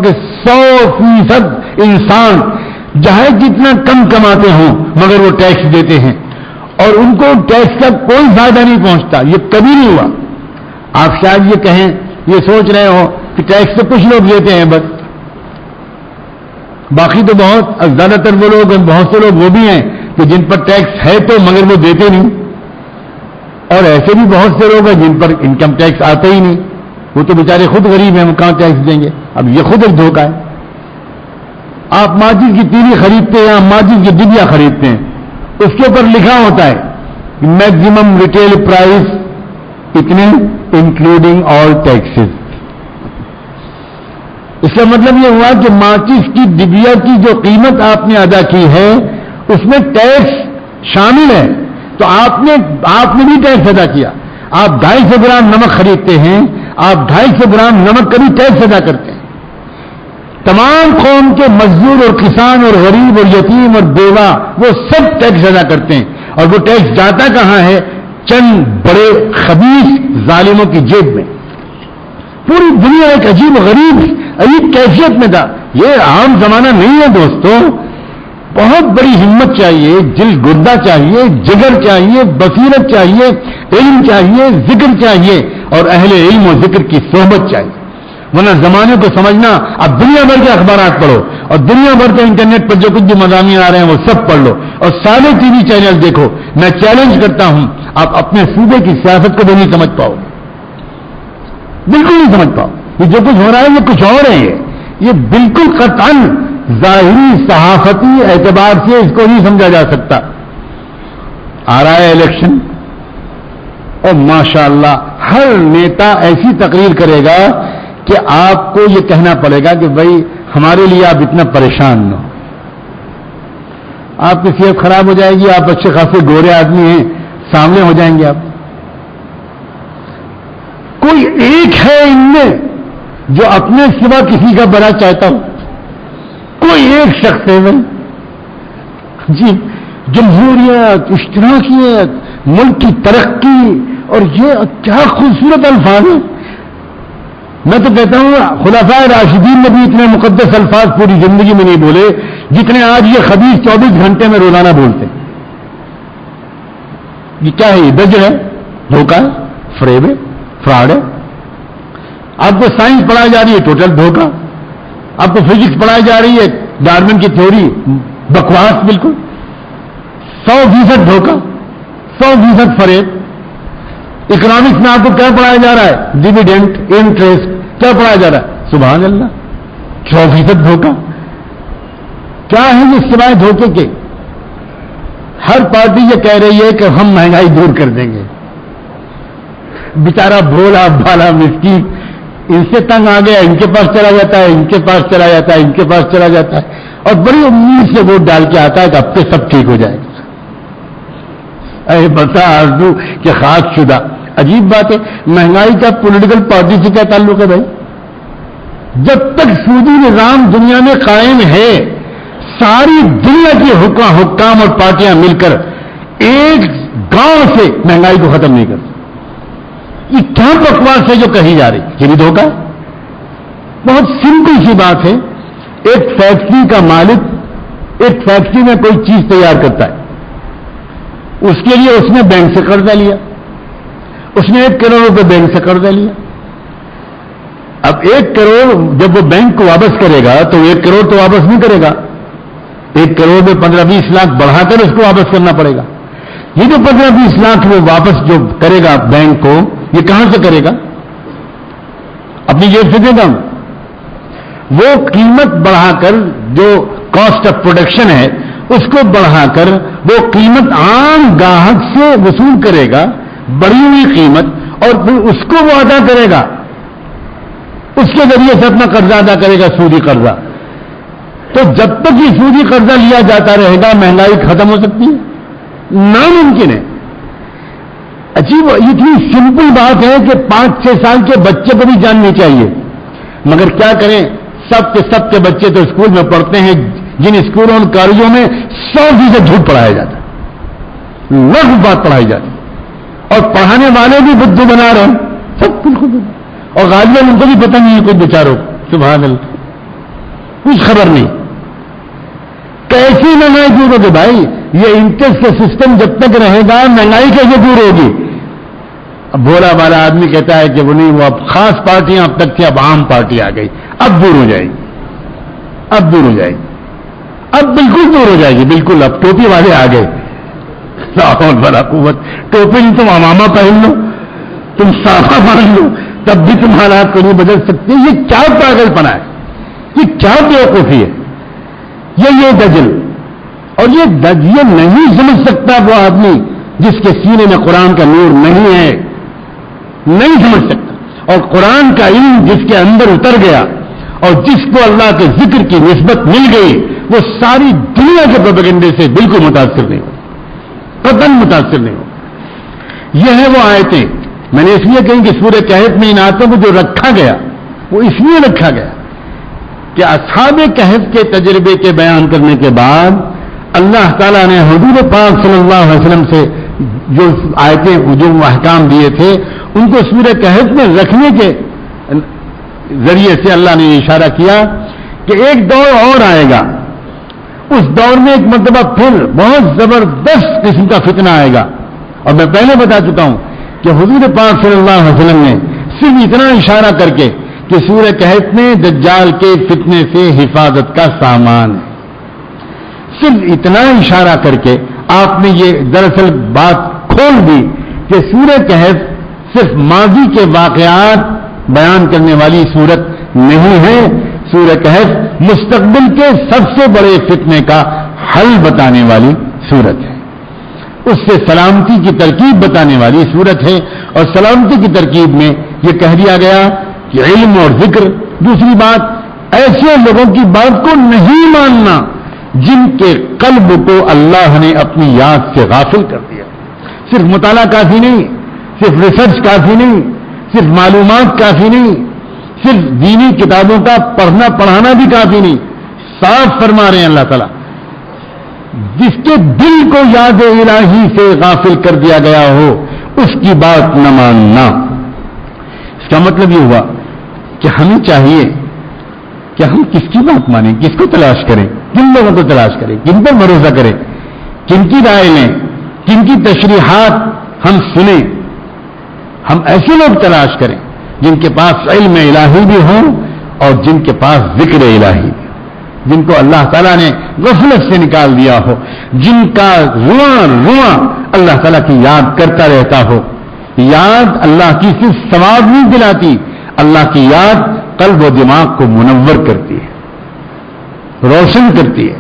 کہ 100% انسان چاہے جتنا کم کماتے ہوں مگر وہ ٹیکس دیتے ہیں اور ان کو ٹیکس کا کوئی فائدہ نہیں پہنچتا. یہ کبھی نہیں ہوا. آپ شاید یہ کہیں، یہ سوچ رہے ہو کہ ٹیکس تو کچھ لوگ دیتے ہیں بس، باقی تو زیادہ تر وہ لوگ، بہت سے لوگ وہ بھی ہیں کہ جن پر ٹیکس ہے تو مگر وہ دیتے نہیں، اور ایسے بھی بہت سے لوگ ہیں جن پر انکم ٹیکس آتا ہی نہیں، وہ تو بیچارے خود غریب ہیں، وہ کہاں ٹیکس دیں گے. اب یہ خود ایک دھوکہ ہے. آپ ماچس کی تیلی خریدتے ہیں یا ماچس کی ڈبیا خریدتے ہیں، اس کے اوپر لکھا ہوتا ہے میکسیمم ریٹیل پرائز اتنے انکلوڈنگ آل ٹیکسز. اس کا مطلب یہ ہوا کہ ماچس کی ڈبیا کی جو قیمت آپ نے ادا کی ہے اس میں ٹیکس شامل ہے، تو آپ نے بھی ٹیکس ادا کیا. آپ 250 گرام نمک خریدتے ہیں، آپ 250 گرام نمک کا بھی ٹیکس ادا کرتے ہیں. تمام قوم کے مزدور اور کسان اور غریب اور یتیم اور بیوہ وہ سب ٹیکس ادا کرتے ہیں، اور وہ ٹیکس جاتا کہاں ہے؟ چند بڑے خبیث ظالموں کی جیب میں. پوری دنیا ایک عجیب عجیب کیفیت میں تھا. یہ عام زمانہ نہیں ہے دوستوں. بہت بڑی ہمت چاہیے، دل گردہ چاہیے، جگر چاہیے، بصیرت چاہیے، علم چاہیے، ذکر چاہیے، اور اہل علم و ذکر کی صحبت چاہیے، ورنہ زمانے کو سمجھنا. اب دنیا بھر کے اخبارات پڑھو اور دنیا بھر کے انٹرنیٹ پر جو کچھ بھی مضامین آ رہے ہیں وہ سب پڑھ لو اور سارے ٹی وی چینل دیکھو. میں چیلنج کرتا ہوں، آپ اپنے صوبے کی سیاست کو بھی نہیں سمجھ پاؤ، بالکل نہیں سمجھ پاؤ. یہ جو کچھ ہو رہا ہے یہ کچھ اور ہے. یہ بالکل قطعاً ظاہری صحافتی اعتبار سے اس کو نہیں سمجھا جا سکتا. آ رہا ہے الیکشن اور ماشاءاللہ ہر نیتا ایسی تقریر کرے گا کہ آپ کو یہ کہنا پڑے گا کہ بھائی ہمارے لیے آپ اتنا پریشان نہ ہو. آپ کی صحت خراب ہو جائے گی، آپ اچھے خاصے گورے آدمی ہیں، سامنے ہو جائیں گے آپ. کوئی ایک ہے ان میں جو اپنے سوا کسی کا بڑا چاہتا ہو؟ کوئی ایک شخص ہے جی. جمہوریت، اشتراکیت، ملک کی ترقی، اور یہ کیا خوبصورت الفاظ ہیں. میں تو کہتا ہوں خلفائے راشدین نے بھی اتنے مقدس الفاظ پوری زندگی میں نہیں بولے جتنے آج یہ خبیث 24 گھنٹے میں روزانہ بولتے. یہ کیا ہے؟ یہ دجل ہے، دھوکہ ہے، فریب ہے، فراڈ ہے. آپ کو سائنس پڑھائی جا رہی ہے، ٹوٹل دھوکہ. آپ کو فزکس پڑھائی جا رہی ہے، ڈارون کی تھیوری، بکواس بالکل. 100% دھوکہ، 100% فریب. اکنامکس میں آپ کو کیا پڑھایا جا رہا ہے؟ Dividend, interest. کیا پڑھایا جا رہا ہے؟ سبحان اللہ، 100% دھوکہ. کیا ہے یہ سوائے دھوکے کے؟ ہر پارٹی یہ کہہ رہی ہے کہ ہم مہنگائی دور کر دیں گے. بیچارہ بھولا بھالا مسکین ان سے تنگ آ گیا، ان کے پاس چلا جاتا ہے، ان کے پاس چلا جاتا ہے، ان کے پاس چلا جاتا ہے، اور بڑی امید سے ووٹ ڈال کے آتا ہے کہ اب سے سب ٹھیک ہو جائے گا. اے بتا آرزو کہ خاک شدہ. عجیب بات ہے، مہنگائی کا پولیٹیکل پارٹی سے کیا تعلق ہے بھائی؟ جب تک سودی نظام دنیا میں قائم ہے ساری دنیا کے حکام اور پارٹیاں مل کر ایک گاؤں سے مہنگائی کو ختم نہیں کرتی. یہ کیا بکواس ہے جو کہی جا رہی؟ یہ بھی دھوکہ ہے. بہت سمپل سی بات ہے. ایک فیکٹری کا مالک ایک فیکٹری میں کوئی چیز تیار کرتا ہے، اس کے لیے اس نے بینک سے قرضہ لیا، اس نے 1 کروڑ روپے بینک سے قرضہ لیا. اب 1 کروڑ جب وہ بینک کو واپس کرے گا تو 1 کروڑ تو واپس نہیں کرے گا. 1 کروڑ میں 15-20 لاکھ بڑھا کر اس کو واپس کرنا پڑے گا. یہ جو 15-20 لاکھ وہ واپس جو کرے گا بینک کو، یہ کہاں سے کرے گا؟ اپنی جیب سے دے گا. وہ قیمت بڑھا کر جو کاسٹ آف پروڈکشن ہے اس کو بڑھا کر وہ قیمت عام گاہک سے وصول کرے گا، بڑھی ہوئی قیمت، اور پھر اس کو وہ ادا کرے گا. اس کے ذریعے سے اپنا قرضہ ادا کرے گا، سودی قرضہ. تو جب تک یہ سودی قرضہ لیا جاتا رہے گا مہنگائی ختم ہو سکتی ہے؟ ناممکن ہے. عجیب، اتنی سمپل بات ہے کہ 5-6 سال کے بچے کو بھی جاننی چاہیے. مگر کیا کریں، سب کے بچے تو اسکول میں پڑھتے ہیں جن اسکولوں اور کالجوں میں 100% جھوٹ پڑھایا جاتا ہے، لفظ بات پڑھائی جاتی ہے، اور پڑھانے والے بھی بدھو بنا رہے ہیں سب بالکل. اور غالباً ان کو بھی پتہ نہیں ہے کوئی بیچاروں. سبحان اللہ. کچھ خبر نہیں. کیسی مہنگائی دور ہوگی بھائی؟ یہ انٹرسٹ کا سسٹم جب تک رہے گا مہنگائی کیسے دور ہوگی؟ اب بھولا والا آدمی کہتا ہے کہ وہ نہیں، وہ اب خاص پارٹیاں اب تک تھی، اب عام پارٹی آ گئی، اب دور ہو جائے گی، اب دور ہو جائے گی، اب بالکل دور ہو جائے گی، بالکل. اب ٹوپی والے آ گئے، لاہور بڑا قوت، ٹوپی نہیں تم امامہ پہن لو، تم صافہ مان لو، تب بھی تم حالات کو نہیں بدل سکتے. یہ کیا پاگل پنا ہے؟ یہ کیا بیوقوفی ہے؟ یہ دجل. اور یہ نہیں سمجھ سکتا وہ آدمی جس کے سینے میں قرآن کا نور نہیں ہے، نہیں سمجھ سکتا. اور قرآن کا علم جس کے اندر اتر گیا اور جس کو اللہ کے ذکر کی نسبت مل گئی، وہ ساری دنیا کے پروپیگنڈے سے بالکل متاثر نہیں ہو، قطعاً متاثر نہیں ہو. یہ ہے وہ آیتیں. میں نے اس لیے کہیں کہ سورہ کہف میں ان آیتوں کو جو رکھا گیا وہ اس لیے رکھا گیا کہ اصحاب کہف کے تجربے کے بیان کرنے کے بعد اللہ تعالیٰ نے حضور پاک صلی اللہ علیہ وسلم سے جو آیتیں جو احکام دیے تھے ان کو سورہ کہف میں رکھنے کے ذریعے سے اللہ نے اشارہ کیا کہ ایک دور اور آئے گا. اس دور میں ایک مرتبہ پھر بہت زبردست قسم کا فتنہ آئے گا. اور میں پہلے بتا چکا ہوں کہ حضور پاک صلی اللہ علیہ وسلم نے صرف اتنا اشارہ کر کے کہ سورہ کہف میں دجال کے فتنے سے حفاظت کا سامان ہے، صرف اتنا اشارہ کر کے آپ نے یہ دراصل بات کھول دی کہ سورہ کہف صرف ماضی کے واقعات بیان کرنے والی سورت نہیں ہے. سورہ کہف مستقبل کے سب سے بڑے فتنے کا حل بتانے والی سورت ہے. اس سے سلامتی کی ترکیب بتانے والی سورت ہے. اور سلامتی کی ترکیب میں یہ کہہ دیا گیا کہ علم اور ذکر. دوسری بات، ایسے لوگوں کی بات کو نہیں ماننا جن کے قلب کو اللہ نے اپنی یاد سے غافل کر دیا. صرف مطالعہ کافی نہیں، صرف ریسرچ کافی نہیں، صرف معلومات کافی نہیں، صرف دینی کتابوں کا پڑھنا پڑھانا بھی کافی نہیں. صاف فرما رہے ہیں اللہ تعالیٰ، جس کے دل کو یاد الہی سے غافل کر دیا گیا ہو اس کی بات نہ ماننا. اس کا مطلب یہ ہوا کہ ہمیں چاہیے کہ ہم کس کی بات مانیں، کس کو تلاش کریں، کن لوگوں کو تلاش کریں، کن پر بھروسہ کریں، کن کی رائے لیں، کن کی تشریحات ہم سنیں. ہم ایسے لوگ تلاش کریں جن کے پاس علم الہی بھی ہوں اور جن کے پاس ذکر الہی بھی، جن کو اللہ تعالیٰ نے غفلت سے نکال دیا ہو، جن کا رواں رواں اللہ تعالیٰ کی یاد کرتا رہتا ہو. یاد اللہ کی صرف ثواب نہیں دلاتی، اللہ کی یاد قلب و دماغ کو منور کرتی ہے، روشن کرتی ہے،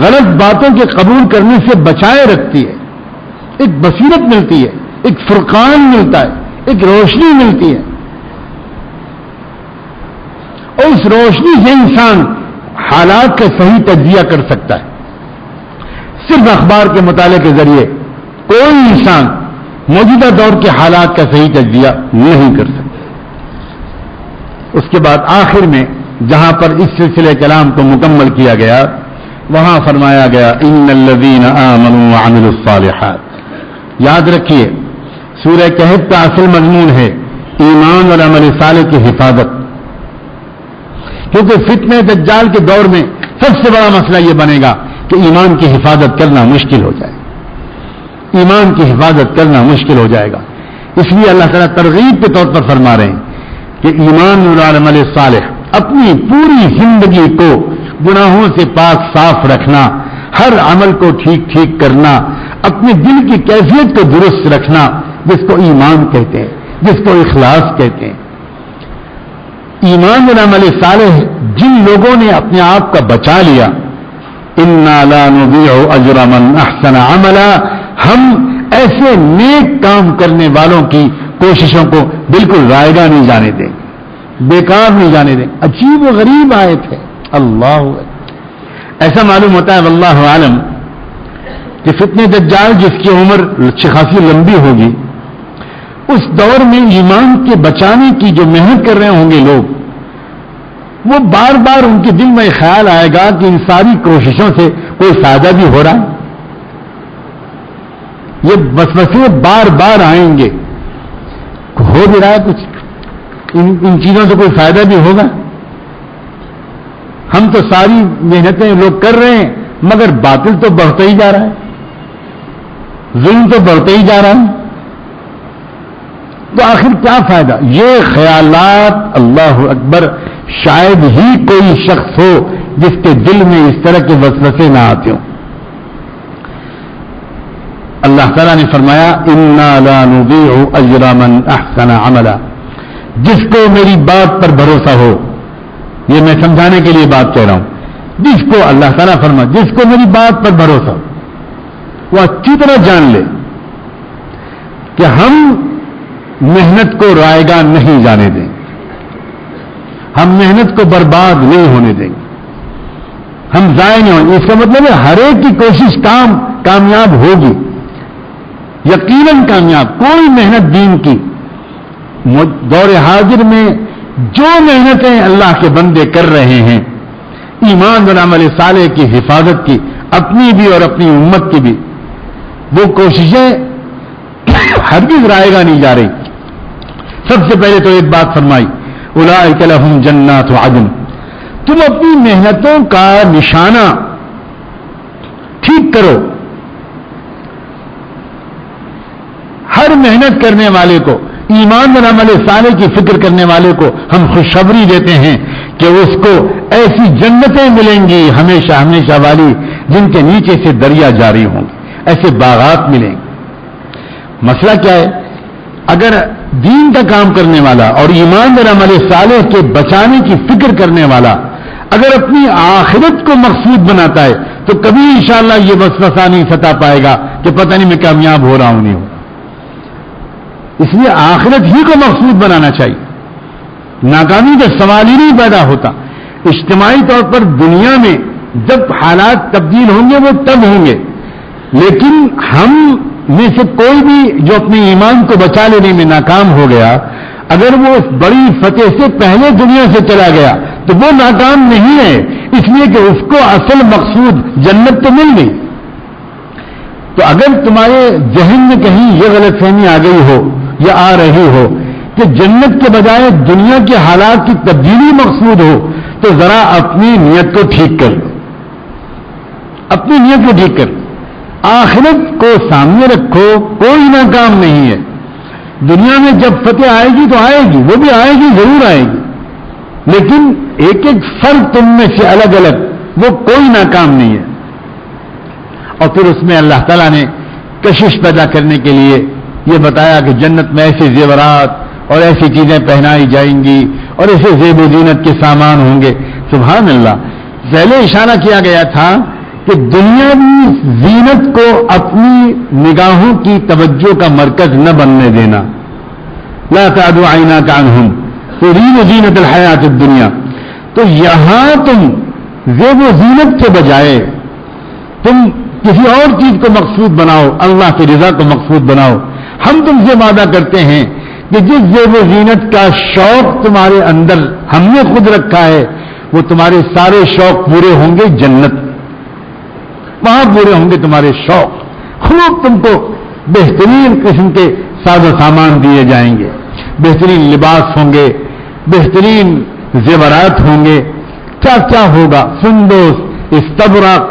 غلط باتوں کے قبول کرنے سے بچائے رکھتی ہے. ایک بصیرت ملتی ہے، ایک فرقان ملتا ہے، ایک روشنی ملتی ہے. اور اس روشنی سے انسان حالات کا صحیح تجزیہ کر سکتا ہے. صرف اخبار کے مطالعے کے ذریعے کوئی انسان موجودہ دور کے حالات کا صحیح تجزیہ نہیں کر سکتا. اس کے بعد آخر میں جہاں پر اس سلسلے کلام کو مکمل کیا گیا وہاں فرمایا گیا ان الذین آمنوا وعملوا الصالحات. یاد رکھیے سورہ کہف کا اصل مضمون ہے ایمان اور عمل صالح کی حفاظت، کیونکہ فتنہ دجال کے دور میں سب سے بڑا مسئلہ یہ بنے گا کہ ایمان کی حفاظت کرنا مشکل ہو جائے، ایمان کی حفاظت کرنا مشکل ہو جائے گا. اس لیے اللہ تعالیٰ ترغیب کے طور پر فرما رہے ہیں کہ ایمان اور عمل صالح، اپنی پوری زندگی کو گناہوں سے پاک صاف رکھنا، ہر عمل کو ٹھیک ٹھیک کرنا، اپنے دل کی کیفیت کو درست رکھنا، جس کو ایمان کہتے ہیں، جس کو اخلاص کہتے ہیں. ایمان اور عمل صالح جن لوگوں نے اپنے آپ کا بچا لیا، انا لا نضيع اجر من احسن عملا، ہم ایسے نیک کام کرنے والوں کی کوششوں کو بالکل رائگاں نہیں جانے دیں، بیکار نہیں جانے دیں. عجیب و غریب آیت ہے. اللہ ایسا معلوم ہوتا ہے واللہ عالم کہ فتنہ دجال جس کی عمر خاصی لمبی ہوگی، اس دور میں ایمان کے بچانے کی جو محنت کر رہے ہوں گے لوگ، وہ بار بار ان کے دل میں خیال آئے گا کہ ان ساری کوششوں سے کوئی فائدہ بھی ہو رہا ہے. یہ وسوسے بار بار آئیں گے، ہو بھی رہا ہے کچھ، ان چیزوں سے کوئی فائدہ بھی ہوگا. ہم تو ساری محنتیں لوگ کر رہے ہیں مگر باطل تو بڑھتا ہی جا رہا ہے, ظلم تو بڑھتا ہی جا رہا ہے, تو آخر کیا فائدہ؟ یہ خیالات اللہ اکبر شاید ہی کوئی شخص ہو جس کے دل میں اس طرح کے وسوسے نہ آتے ہوں. اللہ تعالیٰ نے فرمایا انا لا نضيع اجر من احسن عملا, جس کو میری بات پر بھروسہ ہو, یہ میں سمجھانے کے لیے بات کہہ رہا ہوں, جس کو اللہ تعالیٰ فرما جس کو میری بات پر بھروسہ ہو وہ اچھی طرح جان لے کہ ہم محنت کو رائیگاں نہیں جانے دیں, ہم محنت کو برباد نہیں ہونے دیں گے, ہم ضائع نہیں ہوں گے. اس کا مطلب ہے ہر ایک کی کوشش کامیاب ہوگی, یقیناً کامیاب. کوئی محنت دین کی دور حاضر میں جو محنتیں اللہ کے بندے کر رہے ہیں ایمان اور عمل صالح کی حفاظت کی, اپنی بھی اور اپنی امت کی بھی, وہ کوششیں ہرگز رائیگاں نہیں جا رہی. سب سے پہلے تو ایک بات فرمائی اولئک لہم جنات عدن, تم اپنی محنتوں کا نشانہ ٹھیک کرو. ہر محنت کرنے والے کو, ایمان اور عمل صالح کی فکر کرنے والے کو ہم خوشخبری دیتے ہیں کہ اس کو ایسی جنتیں ملیں گی ہمیشہ ہمیشہ والی جن کے نیچے سے دریا جاری ہوں گے, ایسے باغات ملیں گے. مسئلہ کیا ہے؟ اگر دین کا کام کرنے والا اور ایمان اور عمل صالح کے بچانے کی فکر کرنے والا اگر اپنی آخرت کو مقصود بناتا ہے تو کبھی انشاءاللہ یہ وسوسہ نہیں ستا پائے گا کہ پتہ نہیں میں کامیاب ہو رہا ہوں نہیں ہوں. اس لیے آخرت ہی کو مقصود بنانا چاہیے. ناکامی کا سوال ہی نہیں پیدا ہوتا. اجتماعی طور پر دنیا میں جب حالات تبدیل ہوں گے وہ تب ہوں گے, لیکن ہم میں سے کوئی بھی جو اپنے ایمان کو بچا لینے میں ناکام ہو گیا, اگر وہ اس بڑی فتح سے پہلے دنیا سے چلا گیا تو وہ ناکام نہیں ہے, اس لیے کہ اس کو اصل مقصود جنت تو مل گئی. تو اگر تمہارے ذہن میں کہیں یہ غلط فہمی آ گئی ہو یا آ رہی ہو کہ جنت کے بجائے دنیا کے حالات کی تبدیلی مقصود ہو تو ذرا اپنی نیت کو ٹھیک کر لو, اپنی نیت کو ٹھیک کر لو. آخرت کو سامنے رکھو, کوئی ناکام نہیں ہے. دنیا میں جب فتح آئے گی تو آئے گی, وہ بھی آئے گی, ضرور آئے گی, لیکن ایک ایک فرد تم میں سے الگ الگ, وہ کوئی ناکام نہیں ہے. اور پھر اس میں اللہ تعالیٰ نے کشش پیدا کرنے کے لیے یہ بتایا کہ جنت میں ایسے زیورات اور ایسی چیزیں پہنائی جائیں گی اور ایسے زیب و زینت کے سامان ہوں گے. سبحان اللہ. پہلے اشارہ کیا گیا تھا کہ دنیاوی زینت کو اپنی نگاہوں کی توجہ کا مرکز نہ بننے دینا. لا تعد عیناک عنہم ترید زینت الحیات الدنیا. تو یہاں تم زیب و زینت کے بجائے تم کسی اور چیز کو مقصود بناؤ, اللہ کی رضا کو مقصود بناؤ. ہم تم سے وعدہ کرتے ہیں کہ جس زیب و زینت کا شوق تمہارے اندر ہم نے خود رکھا ہے وہ تمہارے سارے شوق پورے ہوں گے جنت, وہاں پورے ہوں گے تمہارے شوق. خوب تم کو بہترین قسم کے ساز و سامان دیے جائیں گے, بہترین لباس ہوں گے, بہترین زیورات ہوں گے, کیا کیا ہوگا, سندوس, استبرق,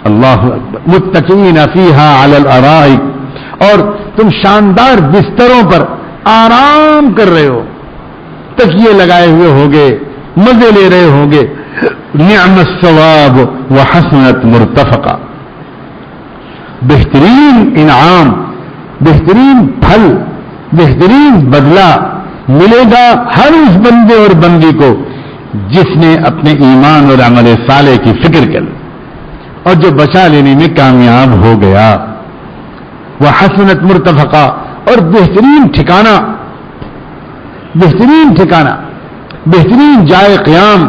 اللہ اکبر, متکئین فیہا علی الارائک, اور تم شاندار بستروں پر آرام کر رہے ہو, تکیے لگائے ہوئے ہوگے, مزے لے رہے ہوگے. نعم الثواب وحسنت مرتفقا. بہترین انعام, بہترین پھل, بہترین بدلہ ملے گا ہر اس بندے اور بندی کو جس نے اپنے ایمان اور عمل صالح کی فکر کر اور جو بچا لینے میں کامیاب ہو گیا. وحسنت مرتفقا, اور بہترین ٹھکانہ, بہترین ٹھکانہ, بہترین جائے قیام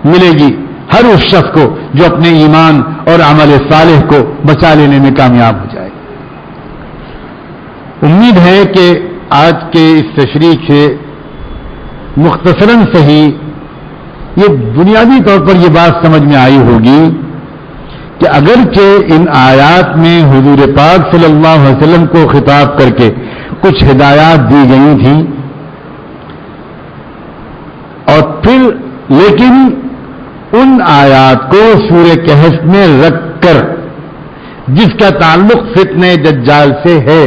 ملے گی ہر اس شخص کو جو اپنے ایمان اور عمل صالح کو بچا لینے میں کامیاب ہو جائے. امید ہے کہ آج کے اس تشریح سے مختصراً صحیح یہ بنیادی طور پر یہ بات سمجھ میں آئی ہوگی کہ اگرچہ ان آیات میں حضور پاک صلی اللہ علیہ وسلم کو خطاب کر کے کچھ ہدایات دی گئی تھیں اور پھر لیکن ان آیات کو سورہ کہف میں رکھ کر جس کا تعلق فتنہ دجال سے ہے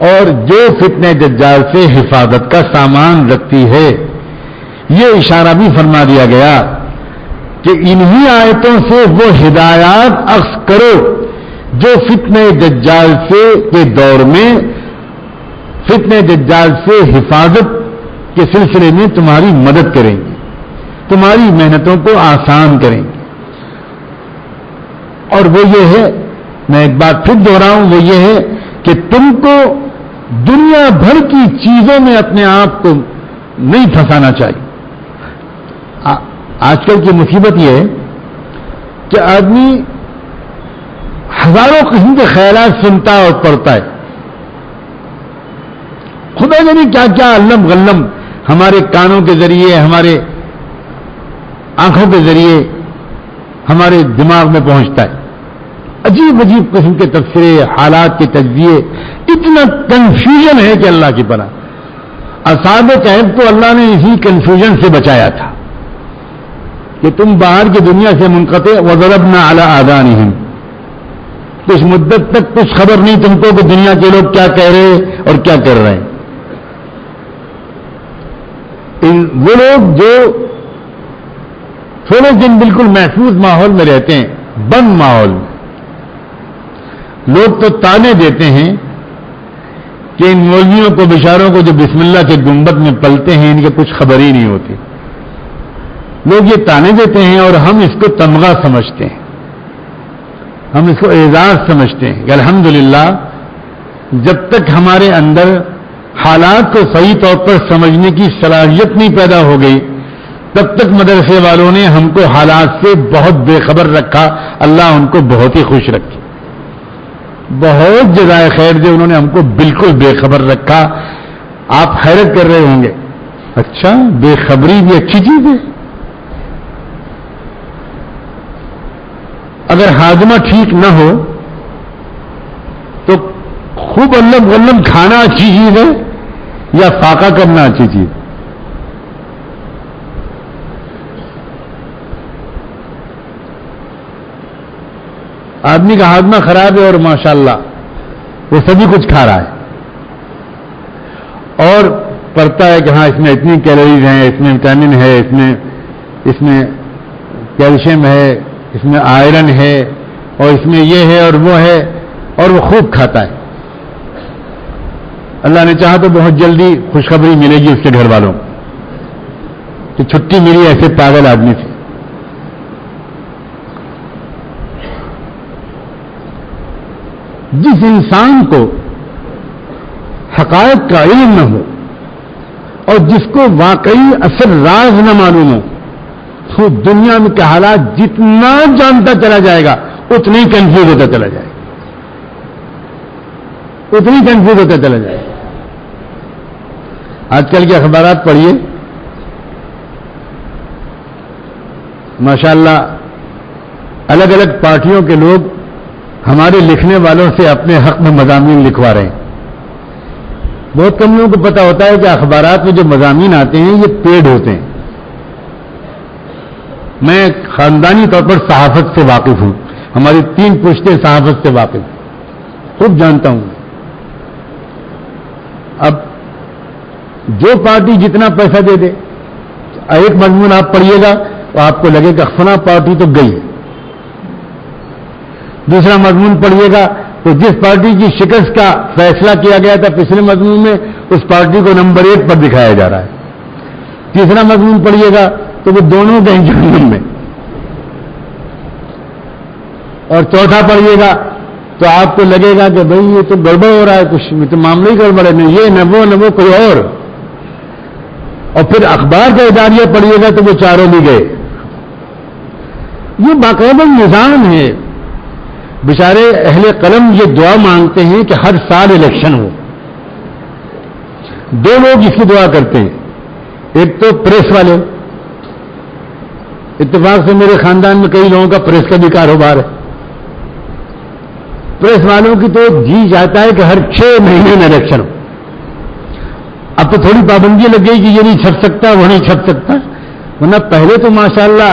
اور جو فتنہ دجال سے حفاظت کا سامان رکھتی ہے، یہ اشارہ بھی فرما دیا گیا کہ انہی آیتوں سے وہ ہدایات اخذ کرو جو فتنہ دجال سے کے دور میں فتنہ دجال سے حفاظت کے سلسلے میں تمہاری مدد کریں گے، تمہاری محنتوں کو آسان کریں گے۔ اور وہ یہ ہے، میں ایک بات پھر دوہراؤں، وہ یہ ہے کہ تم کو دنیا بھر کی چیزوں میں اپنے آپ کو نہیں پھنسانا چاہیے۔ آج کل کی مصیبت یہ ہے کہ آدمی ہزاروں قسم کے خیالات سنتا اور پڑھتا ہے، خدا جانے کیا کیا علم غلم ہمارے کانوں کے ذریعے، ہمارے آنکھوں کے ذریعے ہمارے دماغ میں پہنچتا ہے، عجیب عجیب قسم کے تبصرے، حالات کے تجزیے، اتنا کنفیوژن ہے کہ اللہ کی پناہ۔ اصحاب کہف کو اللہ نے اسی کنفیوژن سے بچایا تھا کہ تم باہر کی دنیا سے منقطع، وضربنا علی آذانہم، کچھ مدت تک کچھ خبر نہیں تم کو کہ دنیا کے لوگ کیا کہہ رہے اور کیا کر رہے ہیں۔ وہ لوگ جو تھوڑے دن بالکل محفوظ ماحول میں رہتے ہیں، بند ماحول میں، لوگ تو تانے دیتے ہیں کہ ان مولویوں کو، بشاروں کو جو بسم اللہ کے گنبد میں پلتے ہیں، ان کے کچھ خبر ہی نہیں ہوتی۔ لوگ یہ تانے دیتے ہیں اور ہم اس کو تمغہ سمجھتے ہیں، ہم اس کو اعزاز سمجھتے ہیں کہ الحمدللہ جب تک ہمارے اندر حالات کو صحیح طور پر سمجھنے کی صلاحیت نہیں پیدا ہو گئی، تب تک مدرسے والوں نے ہم کو حالات سے بہت بے خبر رکھا۔ اللہ ان کو بہت ہی خوش رکھے، بہت جزائے خیر دے، انہوں نے ہم کو بالکل بے خبر رکھا۔ آپ حیرت کر رہے ہوں گے، اچھا بے خبری بھی اچھی چیز ہے؟ اگر ہاضمہ ٹھیک نہ ہو تو خوب علم غلم کھانا اچھی چیز ہے یا فاقہ کرنا اچھی چیز؟ آدمی کا ہاضمہ خراب ہے اور ماشاءاللہ وہ سبھی کچھ کھا رہا ہے اور پڑھتا ہے کہ ہاں اس میں اتنی کیلوریز ہیں، اس میں وٹامن ہے، اس میں کیلشیم ہے، اس میں آئرن ہے، اور اس میں یہ ہے اور وہ ہے، اور وہ خوب کھاتا ہے۔ اللہ نے چاہا تو بہت جلدی خوشخبری ملے گی اس کے گھر والوں کہ چھٹی ملی ایسے پاگل آدمی سے۔ جس انسان کو حقائق کا علم نہ ہو اور جس کو واقعی اصل راز نہ معلوم ہو، تو دنیا میں کے حالات جتنا جانتا چلا جائے گا اتنی کنفیوز ہوتا چلا جائے گا، اتنی کنفیوز ہوتا چلا جائے گا۔ آج کل کے اخبارات پڑھیے، ماشاءاللہ الگ الگ پارٹیوں کے لوگ ہمارے لکھنے والوں سے اپنے حق میں مضامین لکھوا رہے ہیں۔ بہت کم لوگوں کو پتا ہوتا ہے کہ اخبارات میں جو مضامین آتے ہیں یہ پیڈ ہوتے ہیں۔ میں خاندانی طور پر صحافت سے واقف ہوں، ہماری 3 پشتیں صحافت سے واقف ہیں، خوب جانتا ہوں۔ اب جو پارٹی جتنا پیسہ دے دے، ایک مضمون آپ پڑھیے گا تو آپ کو لگے گا فلاں پارٹی تو گئی، دوسرا مضمون پڑھیے گا تو جس پارٹی کی شکست کا فیصلہ کیا گیا تھا پچھلے مضمون میں اس پارٹی کو نمبر 1 پر دکھایا جا رہا ہے، تیسرا مضمون پڑھیے گا تو وہ دونوں گئے جہنم میں، اور چوتھا پڑھیے گا تو آپ کو لگے گا کہ بھئی یہ تو گڑبڑ ہو رہا ہے، کچھ تو معاملہ ہی گڑبڑ ہے، نہ یہ نہ وہ کوئی اور پھر اخبار کا اداریہ پڑھیے گا تو وہ چاروں بھی گئے۔ یہ باقاعدہ نظام ہے۔ بیچارے اہل قلم یہ دعا مانگتے ہیں کہ ہر سال الیکشن ہو۔ 2 لوگ اس کی دعا کرتے ہیں، ایک تو پریس والے، اتفاق سے میرے خاندان میں کئی لوگوں کا پریس کا بھی کاروبار ہے۔ پریس والوں کی تو جی جاتا ہے کہ ہر 6 مہینے میں الیکشن ہو۔ اب تو تھوڑی پابندی لگ گئی کہ یہ نہیں چھپ سکتا، وہ نہیں چھپ سکتا، ورنہ پہلے تو ماشاءاللہ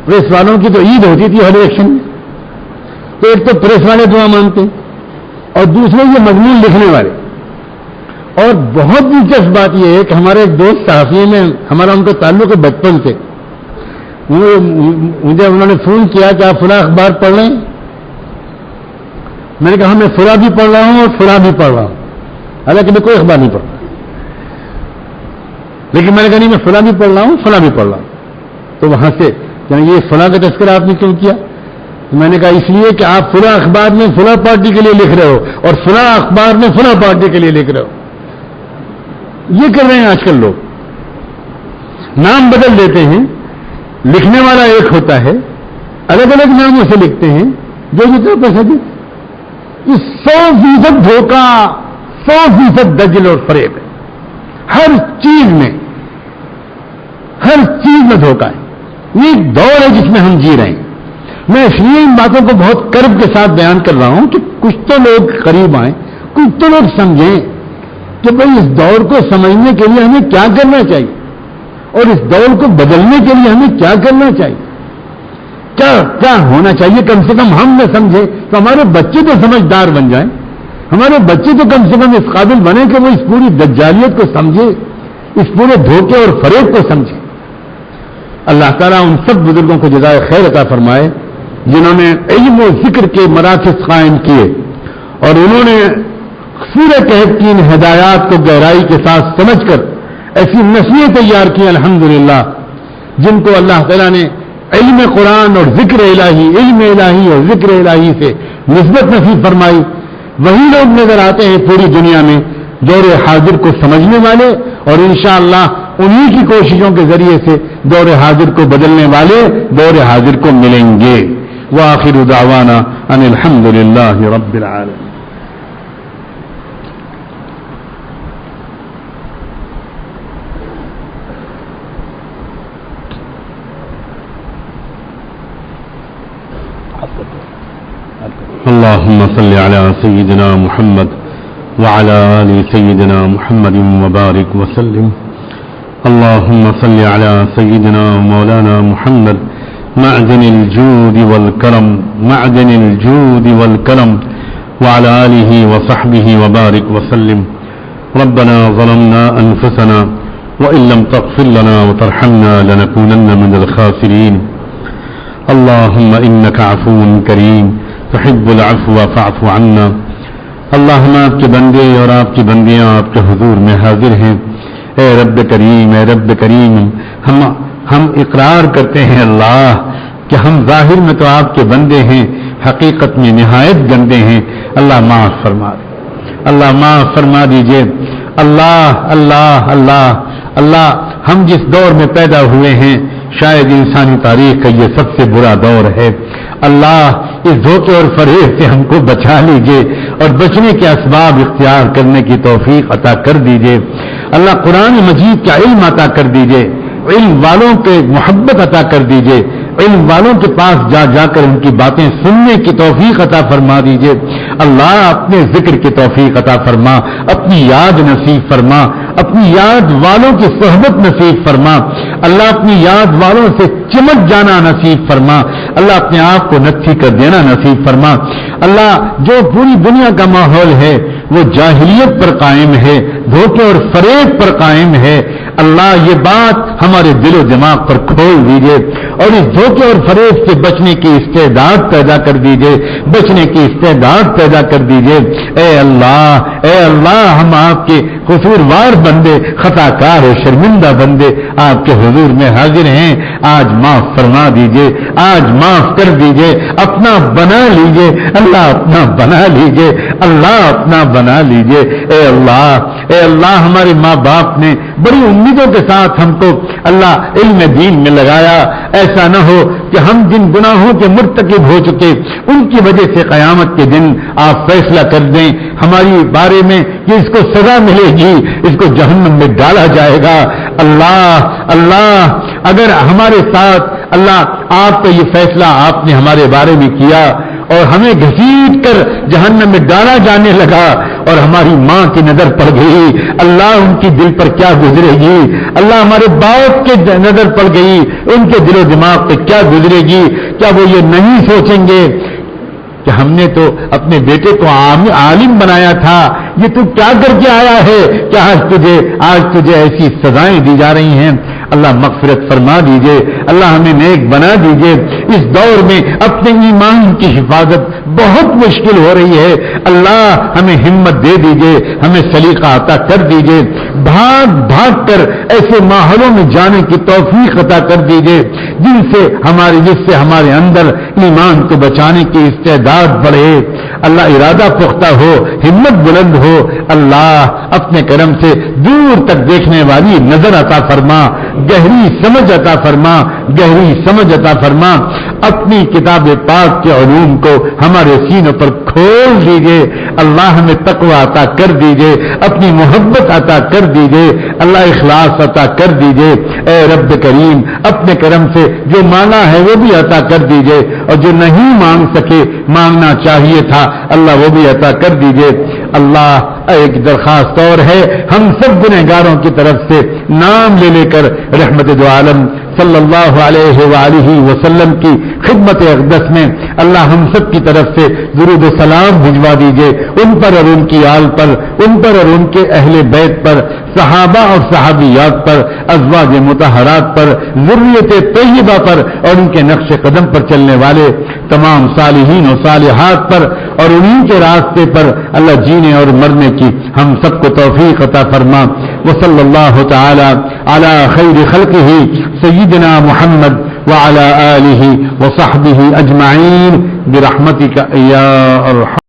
پریس والوں کی تو عید ہوتی تھی ہر الیکشن میں. تو ایک تو پریس والے دعا مانگتے اور دوسرے یہ مضمون لکھنے والے. اور بہت دلچسپ بات یہ ہے کہ ہمارے ایک دوست صحافی میں ہمارا ان کا تعلق ہے بچپن سے. مجھے انہوں نے فون کیا کہ آپ فلاں اخبار پڑھ رہے ہیں. میں نے کہا میں فلاں بھی پڑھ رہا ہوں اور فلاں بھی پڑھ رہا ہوں. حالانکہ میں کوئی اخبار نہیں پڑھ رہا, لیکن میں نے کہا نہیں میں فلاں بھی پڑھ رہا ہوں فلاں بھی پڑھ رہا ہوں. تو وہاں سے یہ فلاں کا تذکرہ آپ نے کیوں کیا؟ میں نے کہا اس لیے کہ آپ فلاں اخبار میں فلاں پارٹی کے لیے لکھ رہے ہو اور فلاں اخبار میں فلاں پارٹی کے لیے لکھ رہے ہو. یہ کر رہے ہیں آج کل لوگ, نام بدل دیتے ہیں, لکھنے والا ایک ہوتا ہے, الگ الگ ناموں سے لکھتے ہیں, جو جتنا پیسہ دے. یہ 100% دھوکہ, 100% دجل اور فریب ہے. ہر چیز میں دھوکہ ہے. یہ ایک دور ہے جس میں ہم جی رہے ہیں. میں اس لیے ان باتوں کو بہت کرب کے ساتھ بیان کر رہا ہوں کہ کچھ تو لوگ قریب آئیں, کچھ تو لوگ سمجھیں کہ بھئی اس دور کو سمجھنے کے لیے ہمیں کیا کرنا چاہیے اور اس دور کو بدلنے کے لیے ہمیں کیا کرنا چاہیے, کیا ہونا چاہیے. کم سے کم ہم نہ سمجھیں تو ہمارے بچے تو سمجھدار بن جائیں, ہمارے بچے تو کم سے کم اس قابل بنے کہ وہ اس پوری دجالیت کو سمجھے, اس پورے دھوکے اور فریب کو سمجھے. اللہ تعالیٰ ان سب بزرگوں کو جزائے خیر عطا فرمائے جنہوں نے علم و ذکر کے مراکز قائم کیے اور انہوں نے سورہ کہف کی ان ہدایات کو گہرائی کے ساتھ سمجھ کر ایسی نسلیں تیار کی الحمدللہ, جن کو اللہ تعالیٰ نے علم قرآن اور ذکر الہی, علم الہی اور ذکر الہی سے نسبت نصیب فرمائی. وہی لوگ نظر آتے ہیں پوری دنیا میں دور حاضر کو سمجھنے والے, اور انشاءاللہ انہی کی کوششوں کے ذریعے سے دور حاضر کو بدلنے والے دور حاضر کو ملیں گے. وآخر دعوانا ان الحمدللہ رب العالمین. اللهم صل على سيدنا محمد وعلى آل سيدنا محمد وبارك وسلم. اللهم صل على سيدنا مولانا محمد معدن الجود والكرم, معدن الجود والكرم, وعلى آله وصحبه وبارك وسلم. ربنا ظلمنا أنفسنا وإن لم تغفر لنا وترحمنا لنكونن من الخاسرين. اللهم إنك عفو كريم تحب العفو فاعف عنا. اللہ ہم آپ کے بندے اور آپ کی بندیاں آپ کے حضور میں حاضر ہیں. اے رب کریم, اے رب کریم, ہم اقرار کرتے ہیں اللہ کہ ہم ظاہر میں تو آپ کے بندے ہیں, حقیقت میں نہایت گندے ہیں. اللہ معاف فرما دے, اللہ معاف فرما دیجئے. اللہ اللہ اللہ اللہ, ہم جس دور میں پیدا ہوئے ہیں شاید انسانی تاریخ کا یہ سب سے برا دور ہے. اللہ اس دھوکے اور فریب سے ہم کو بچا لیجئے اور بچنے کے اسباب اختیار کرنے کی توفیق عطا کر دیجئے. اللہ قرآن مجید کا علم عطا کر دیجئے, علم والوں کے محبت عطا کر دیجئے, علم والوں کے پاس جا جا کر ان کی باتیں سننے کی توفیق عطا فرما دیجئے. اللہ اپنے ذکر کی توفیق عطا فرما, اپنی یاد نصیب فرما, اپنی یاد والوں کی صحبت نصیب فرما. اللہ اپنی یاد والوں سے چمٹ جانا نصیب فرما. اللہ اپنے آپ کو نچھی کر دینا نصیب فرما. اللہ جو پوری دنیا کا ماحول ہے وہ جاہلیت پر قائم ہے, دھوکے اور فریب پر قائم ہے. اللہ یہ بات ہمارے دل و دماغ پر کھول دیجئے اور اس دھوکے اور فریب سے بچنے کی استعداد پیدا کر دیجئے, بچنے کی استعداد پیدا کر دیجئے. اے اللہ ہم آپ کے قصوروار بندے, خطا کار و شرمندہ بندے آپ کے حضور میں حاضر ہیں. آج معاف فرما دیجئے, آج معاف کر دیجئے, اپنا بنا لیجئے. اللہ اپنا بنا لیجئے, اللہ اپنا بنا لیجئے. اے اللہ ہمارے ماں باپ نے بڑی امیدوں کے ساتھ ہم کو اللہ علم دین میں لگایا. ایسا نہ ہو کہ ہم جن گناہوں کے مرتکب ہو چکے ان کی وجہ سے قیامت کے دن آپ فیصلہ کر دیں ہماری بارے میں کہ اس کو سزا ملے گی, اس کو جہنم میں ڈالا جائے گا. اللہ اگر ہمارے ساتھ اللہ آپ کا یہ فیصلہ آپ نے ہمارے بارے میں کیا اور ہمیں گھسیٹ کر جہنم میں ڈالا جانے لگا اور ہماری ماں کی نظر پڑ گئی، اللہ ان کی دل پر کیا گزرے گی، اللہ ہمارے باپ کے نظر پڑ گئی، ان کے دل و دماغ پہ کیا گزرے گی؟ کیا وہ یہ نہیں سوچیں گے کہ ہم نے تو اپنے بیٹے کو عالم بنایا تھا، یہ تو کیا کر کے آیا ہے کہ آج تجھے ایسی سزائیں دی جا رہی ہیں؟ اللہ مغفرت فرما دیجئے، اللہ ہمیں نیک بنا دیجئے۔ اس دور میں اپنے ایمان کی حفاظت بہت مشکل ہو رہی ہے، اللہ ہمیں ہمت دے دیجئے، ہمیں سلیقہ عطا کر دیجئے، بھاگ بھاگ کر ایسے ماحولوں میں جانے کی توفیق عطا کر دیجئے جس سے ہمارے اندر ایمان کو بچانے کی استعداد بڑھے، اللہ ارادہ پختہ ہو، ہمت بلند ہو، اللہ اپنے کرم سے دور تک دیکھنے والی نظر عطا فرما، گہری سمجھ عطا فرما، گہری سمجھ عطا فرما، اپنی کتاب پاک کے علوم کو ہمارے سینوں پر کھول دیجئے، اللہ ہمیں تقوی عطا کر دیجئے، اپنی محبت عطا کر دیجئے، اللہ اخلاص عطا کر دیجئے، اے رب کریم اپنے کرم سے جو مانگا ہے وہ بھی عطا کر دیجئے، اور جو نہیں مانگ سکے مانگنا چاہیے تھا اللہ وہ بھی عطا کر دیجئے۔ اللہ ایک درخواست اور ہے، ہم سب گنہگاروں کی طرف سے نام لے کر رحمت دو عالم صلی اللہ علیہ وآلہ وسلم کی خدمت اقدس میں اللہ ہم سب کی طرف سے درود و سلام بھجوا دیجئے، ان پر اور ان کی آل پر، ان پر اور ان کے اہل بیت پر، صحابہ اور صحابیات پر، ازواج مطہرات پر، ذریت طیبہ پر، اور ان کے نقش قدم پر چلنے والے تمام صالحین و صالحات پر، اور انہی کے راستے پر اللہ جینے اور مرنے کی ہم سب کو توفیق عطا فرما۔ وصلی اللہ تعالی علی خیر خلقہ سیدنا محمد وعلى آلہ وصحبہ اجمعین برحمتک یا ارحم